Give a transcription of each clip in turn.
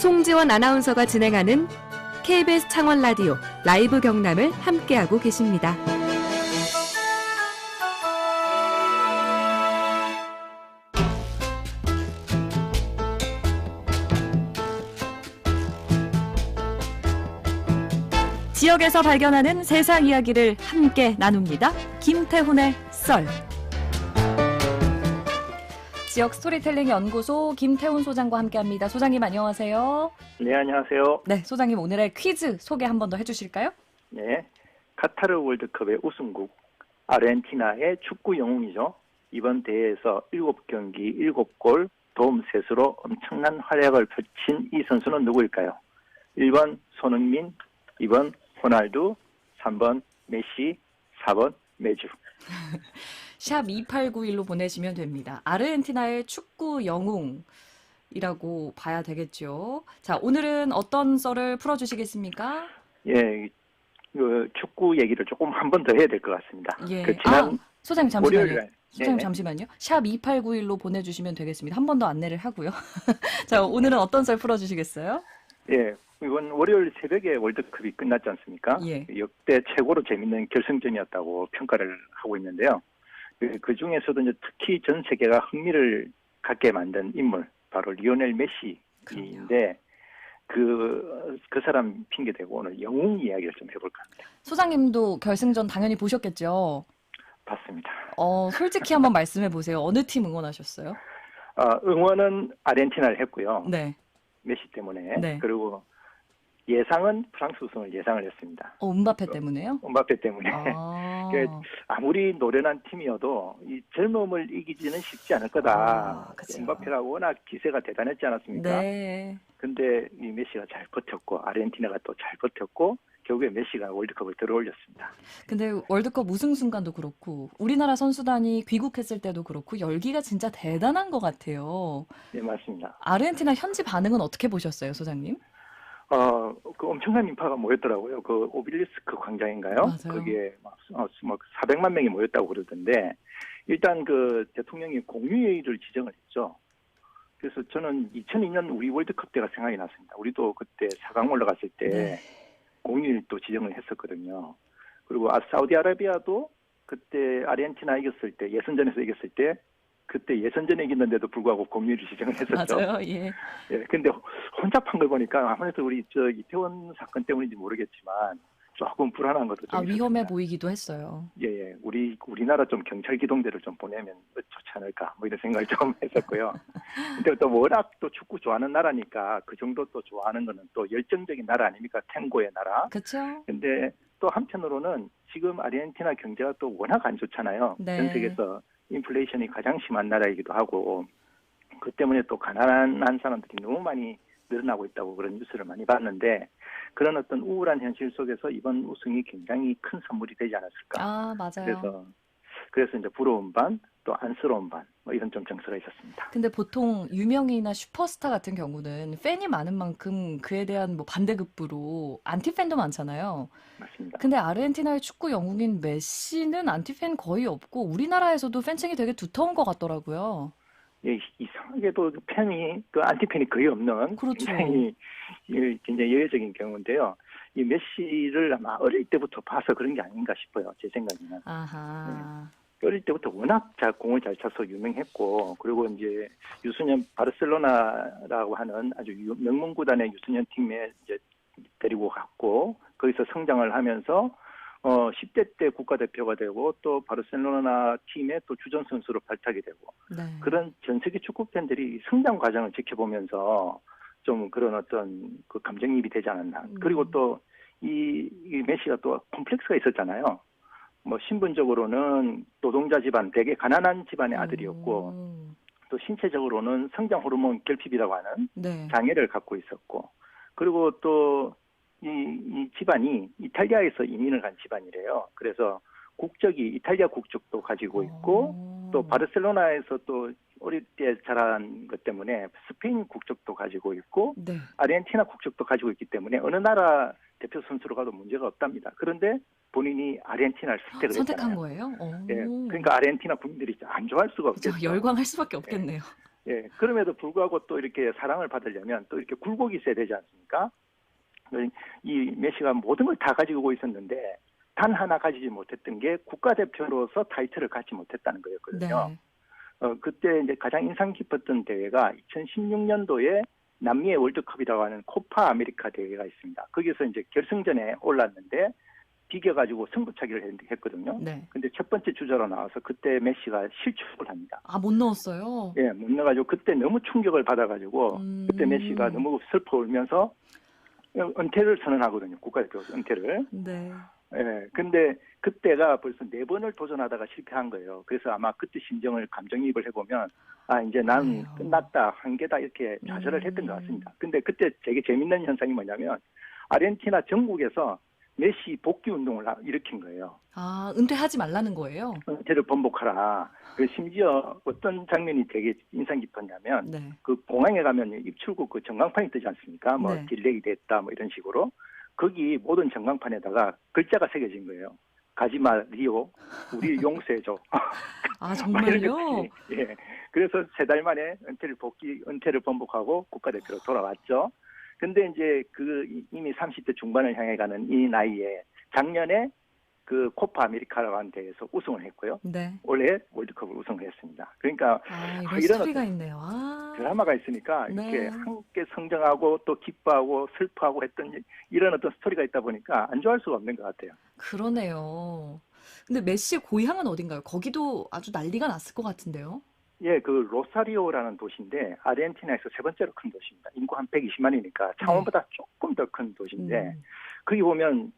송지원 아나운서가 진행하는 KBS 창원 라디오 라이브 경남을 함께하고 계십니다. 지역에서 발견하는 세상 이야기를 함께 나눕니다. 김태훈의 썰. 지역 스토리텔링 연구소 김태훈 소장과 함께합니다. 소장님 안녕하세요. 네, 안녕하세요. 네, 소장님 오늘의 퀴즈 소개 한 번 더 해주실까요? 네, 카타르 월드컵의 우승국 아르헨티나의 축구 영웅이죠. 이번 대회에서 7경기 7골 도움 셋으로 엄청난 활약을 펼친 이 선수는 누구일까요? 1번 손흥민, 2번 호날두, 3번 메시, 4번 메주. 샵 2891로 보내시면 됩니다. 아르헨티나의 축구 영웅이라고 봐야 되겠죠. 자, 오늘은 어떤 썰을 풀어주시겠습니까? 예, 그 축구 얘기를 조금 한 번 더 해야 될 것 같습니다. 예. 그 지난 소장님 잠시만요. 월요일에, 소장님 네. 잠시만요. 샵 2891로 보내주시면 되겠습니다. 한 번 더 안내를 하고요. 자, 오늘은 어떤 썰 풀어주시겠어요? 예, 이번 월요일 새벽에 월드컵이 끝났지 않습니까? 예. 역대 최고로 재밌는 결승전이었다고 평가를 하고 있는데요. 그 중에서도 이제 특히 전 세계가 흥미를 갖게 만든 인물, 바로 리오넬 메시인데, 그 사람 핑계대고 오늘 영웅 이야기를 좀 해볼까 합니다. 소장님도 결승전 당연히 보셨겠죠? 봤습니다. 솔직히 한번 말씀해 보세요. 어느 팀 응원하셨어요? 응원은 아르헨티나를 했고요. 네. 메시 때문에. 네. 그리고 예상은 프랑스 우승을 예상을 했습니다. 음바페 때문에요? 음바페 때문에. 아. 아무리 노련한 팀이어도 이 젊음을 이기지는 쉽지 않을 거다. 그쵸. 음바페가 워낙 기세가 대단했지 않았습니까? 네. 근데 이 메시가 잘 버텼고 아르헨티나가 또 잘 버텼고 결국에 메시가 월드컵을 들어올렸습니다. 근데 월드컵 우승 순간도 그렇고 우리나라 선수단이 귀국했을 때도 그렇고 열기가 진짜 대단한 것 같아요. 네, 맞습니다. 아르헨티나 현지 반응은 어떻게 보셨어요, 소장님? 그 엄청난 인파가 모였더라고요. 그 오빌리스크 광장인가요? 맞아요. 거기에 막 400만 명이 모였다고 그러던데, 일단 그 대통령이 공휴일을 지정을 했죠. 그래서 저는 2002년 우리 월드컵 때가 생각이 났습니다. 우리도 그때 4강 올라갔을 때 네. 공휴일 또 지정을 했었거든요. 그리고 사우디아라비아도 그때 아르헨티나 이겼을 때, 예선전에서 이겼을 때, 그때 예선전에 이겼는데도 불구하고 공휴일을 지정을 했었죠. 맞아요, 예. 예, 근데 혼잡한 걸 보니까 아무래도 우리 이태원 사건 때문인지 모르겠지만 조금 불안한 것도 좀 위험해 있었습니다. 보이기도 했어요. 예, 우리나라 좀 경찰 기동대를 좀 보내면 좋지 않을까 뭐 이런 생각을 좀 했었고요. 근데 또 워낙 또 축구 좋아하는 나라니까 그 정도 또 좋아하는 거는 또 열정적인 나라 아닙니까? 탱고의 나라. 그렇죠? 근데 또 한편으로는 지금 아르헨티나 경제가 또 워낙 안 좋잖아요. 네. 전 세계에서 인플레이션이 가장 심한 나라이기도 하고, 그 때문에 또 가난한 사람들이 너무 많이 늘어나고 있다고 그런 뉴스를 많이 봤는데, 그런 어떤 우울한 현실 속에서 이번 우승이 굉장히 큰 선물이 되지 않았을까. 맞아요. 그래서 이제 부러운 반, 또 안쓰러운 반, 뭐 이런 좀 정서가 있었습니다. 근데 보통 유명인이나 슈퍼스타 같은 경우는 팬이 많은 만큼 그에 대한 뭐 반대급부로 안티팬도 많잖아요. 맞습니다. 근데 아르헨티나의 축구 영웅인 메시는 안티팬 거의 없고 우리나라에서도 팬층이 되게 두터운 것 같더라고요. 예, 이상하게도 그 안티팬이 거의 없는 그렇죠. 굉장히 예외적인 경우인데요. 이 메시를 아마 어릴 때부터 봐서 그런 게 아닌가 싶어요. 제 생각에는. 아하. 어릴 때부터 워낙 공을 잘 차서 유명했고, 그리고 이제 유소년 바르셀로나라고 하는 아주 명문 구단의 유소년 팀에 이제 데리고 갔고, 거기서 성장을 하면서 10대 때 국가대표가 되고 또 바르셀로나 팀의 또 주전 선수로 발탁이 되고, 네. 그런 전 세계 축구 팬들이 성장 과정을 지켜보면서 좀 그런 어떤 그 감정이입이 되지 않았나. 그리고 또 이 메시가 또 콤플렉스가 있었잖아요. 뭐 신분적으로는 노동자 집안, 되게 가난한 집안의 아들이었고, 또 신체적으로는 성장 호르몬 결핍이라고 하는 네. 장애를 갖고 있었고, 그리고 또 이 집안이 이탈리아에서 이민을 간 집안이래요. 그래서 국적이 이탈리아 국적도 가지고 있고, 또 바르셀로나에서 또 어릴 때 자란 것 때문에 스페인 국적도 가지고 있고, 네. 아르헨티나 국적도 가지고 있기 때문에 어느 나라 대표 선수로 가도 문제가 없답니다. 그런데 본인이 아르헨티나를 선택을 선택한 했잖아요. 거예요? 예, 그러니까 아르헨티나 국민들이 안 좋아할 수가 없겠죠. 열광할 수밖에 없겠네요. 예, 그럼에도 불구하고 또 이렇게 사랑을 받으려면 또 이렇게 굴곡이 있어야 되지 않습니까? 이 메시가 모든 걸 다 가지고 있었는데 단 하나 가지지 못했던 게 국가대표로서 타이틀을 갖지 못했다는 거였거든요. 네. 그때 이제 가장 인상 깊었던 대회가 2016년도에 남미의 월드컵이라고 하는 코파 아메리카 대회가 있습니다. 거기서 이제 결승전에 올랐는데 비겨가지고 승부차기를 했거든요. 네. 근데 첫 번째 주자로 나와서 그때 메시가 실축을 합니다. 아, 못 넣었어요? 예, 못 넣어가지고 그때 너무 충격을 받아가지고 그때 메시가 너무 슬퍼 울면서 은퇴를 선언하거든요. 국가대표 은퇴를. 네. 예, 근데 그때가 벌써 4번을 도전하다가 실패한 거예요. 그래서 아마 그때 심정을 감정이입을 해보면 아, 이제 난 아유. 끝났다, 한계다 이렇게 좌절을 했던 것 같습니다. 근데 그때 되게 재밌는 현상이 뭐냐면 아르헨티나 전국에서 메시 복귀 운동을 일으킨 거예요. 아, 은퇴하지 말라는 거예요? 은퇴를 번복하라. 심지어 어떤 장면이 되게 인상 깊었냐면 네. 그 공항에 가면 입출국 그 전광판이 뜨지 않습니까? 뭐 네. 딜레이 됐다 뭐 이런 식으로 거기 모든 전광판에다가 글자가 새겨진 거예요. 가지마 리오, 우리 용서해줘. 아, 막 이런 정말요? 것들이, 예. 그래서 3달 만에 은퇴를 번복하고 국가대표로 돌아왔죠. 근데 이제 이미 30대 중반을 향해 가는 이 나이에 작년에 그 코파 아메리카라고 하는 대회에서 우승을 했고요. 네. 올해 월드컵을 우승을 했습니다. 그러니까 이런 이런 스토리가 어떤 있네요. 아. 드라마가 있으니까 네. 이렇게 함께 성장하고 또 기뻐하고 슬퍼하고 했던 이런 어떤 스토리가 있다 보니까 안 좋아할 수가 없는 것 같아요. 그러네요. 근데 메시의 고향은 어딘가요? 거기도 아주 난리가 났을 것 같은데요. 예, 그 로사리오라는 도시인데 아르헨티나에서 세 번째로 큰 도시입니다. 인구 한 120만이니까 창원보다 조금 더 큰 도시인데 거기 보면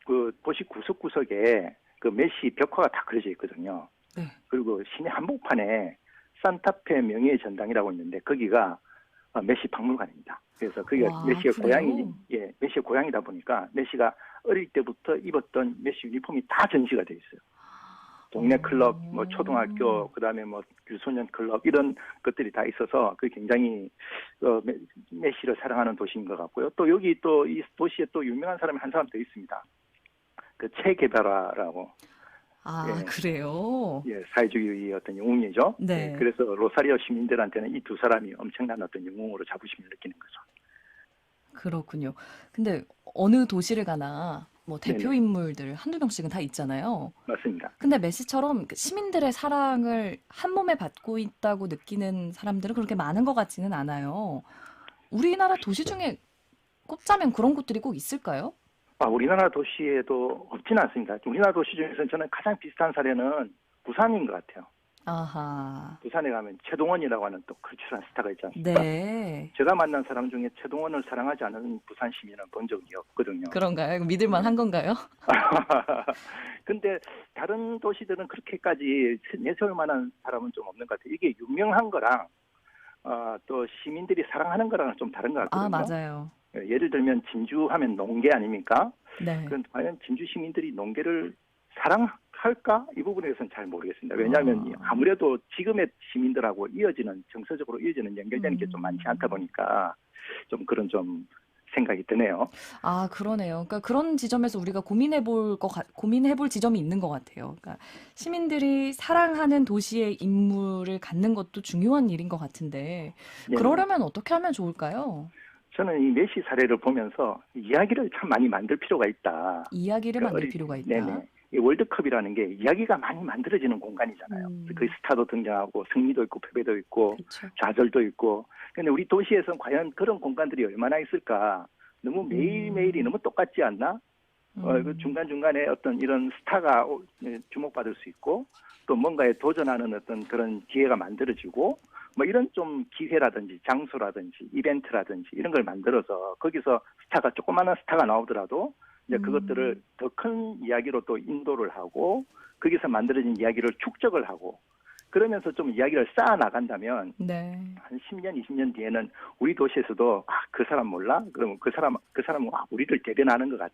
그 도시 구석구석에 그 메시 벽화가 다 그려져 있거든요. 네. 그리고 시내 한복판에 산타페 명예의 전당이라고 있는데 거기가 메시 박물관입니다. 그래서 거기가 와, 메시의 그래요? 메시의 고향이다 보니까 메시가 어릴 때부터 입었던 메시 유니폼이 다 전시가 돼 있어요. 동네 클럽, 뭐 초등학교, 그다음에 뭐 유소년 클럽 이런 것들이 다 있어서 그 굉장히 메시를 사랑하는 도시인 것 같고요. 또 여기 또 이 도시에 또 유명한 사람이 한 사람 더 있습니다. 그 체 게바라라고. 아, 예. 그래요? 예, 사회주의의 어떤 영웅이죠. 네. 예, 그래서 로사리오 시민들한테는 이 두 사람이 엄청난 어떤 영웅으로 자부심을 느끼는 거죠. 그렇군요. 근데 어느 도시를 가나 뭐 대표 네네. 인물들 한두 명씩은 다 있잖아요. 맞습니다. 근데 메시처럼 그 시민들의 사랑을 한 몸에 받고 있다고 느끼는 사람들은 그렇게 많은 것 같지는 않아요. 우리나라 도시 중에 꼽자면 그런 곳들이 꼭 있을까요? 우리나라 도시에도 없지는 않습니다. 우리나라 도시 중에서는 저는 가장 비슷한 사례는 부산인 것 같아요. 아하. 부산에 가면 최동원이라고 하는 또 걸출한 스타가 있지 않습니까? 네. 제가 만난 사람 중에 최동원을 사랑하지 않은 부산 시민은 본 적이 없거든요. 그런가요? 믿을만 한 건가요? 근데 다른 도시들은 그렇게까지 내세울 만한 사람은 좀 없는 것 같아요. 이게 유명한 거랑 또 시민들이 사랑하는 거랑은 좀 다른 것 아, 같거든요. 맞아요. 예를 들면 진주 하면 농계 아닙니까? 네. 그럼 과연 진주 시민들이 농계를 사랑할까? 이 부분에서는 잘 모르겠습니다. 왜냐하면 아무래도 지금의 시민들하고 정서적으로 이어지는 연결되는 게 좀 많지 않다 보니까 좀 그런 좀 생각이 드네요. 아, 그러네요. 그러니까 그런 지점에서 우리가 고민해볼 지점이 있는 것 같아요. 그러니까 시민들이 사랑하는 도시의 인물을 갖는 것도 중요한 일인 것 같은데, 네. 그러려면 어떻게 하면 좋을까요? 저는 이 메시 사례를 보면서 이야기를 참 많이 만들 필요가 있다. 이야기를 만들 필요가 있다. 네네. 이 월드컵이라는 게 이야기가 많이 만들어지는 공간이잖아요. 그 스타도 등장하고 승리도 있고 패배도 있고 그렇죠. 좌절도 있고. 근데 우리 도시에서는 과연 그런 공간들이 얼마나 있을까? 너무 매일매일이 너무 똑같지 않나? 그 중간중간에 어떤 이런 스타가 주목받을 수 있고 또 뭔가에 도전하는 어떤 그런 기회가 만들어지고 뭐 이런 좀 기회라든지 장소라든지 이벤트라든지 이런 걸 만들어서 거기서 조그마한 스타가 나오더라도 이제 그것들을 더 큰 이야기로 또 인도를 하고 거기서 만들어진 이야기를 축적을 하고 그러면서 좀 이야기를 쌓아 나간다면 네. 한 10년, 20년 뒤에는 우리 도시에서도 그 사람 몰라? 그러면 그 사람은 우리를 대변하는 것 같아.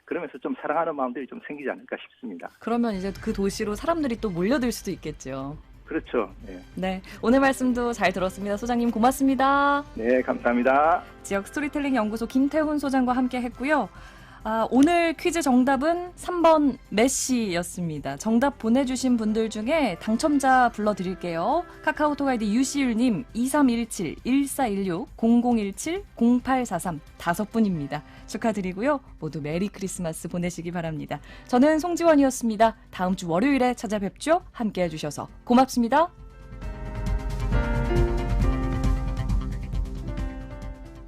그러면서 좀 사랑하는 마음들이 좀 생기지 않을까 싶습니다. 그러면 이제 그 도시로 사람들이 또 몰려들 수도 있겠죠. 그렇죠. 네. 네. 오늘 말씀도 잘 들었습니다. 소장님 고맙습니다. 네, 감사합니다. 지역 스토리텔링 연구소 김태훈 소장과 함께 했고요. 오늘 퀴즈 정답은 3번 메시였습니다. 정답 보내주신 분들 중에 당첨자 불러드릴게요. 카카오톡 아이디 유시율님, 2317, 1416, 0017, 0843 5분입니다. 축하드리고요. 모두 메리 크리스마스 보내시기 바랍니다. 저는 송지원이었습니다. 다음 주 월요일에 찾아뵙죠. 함께 해주셔서 고맙습니다.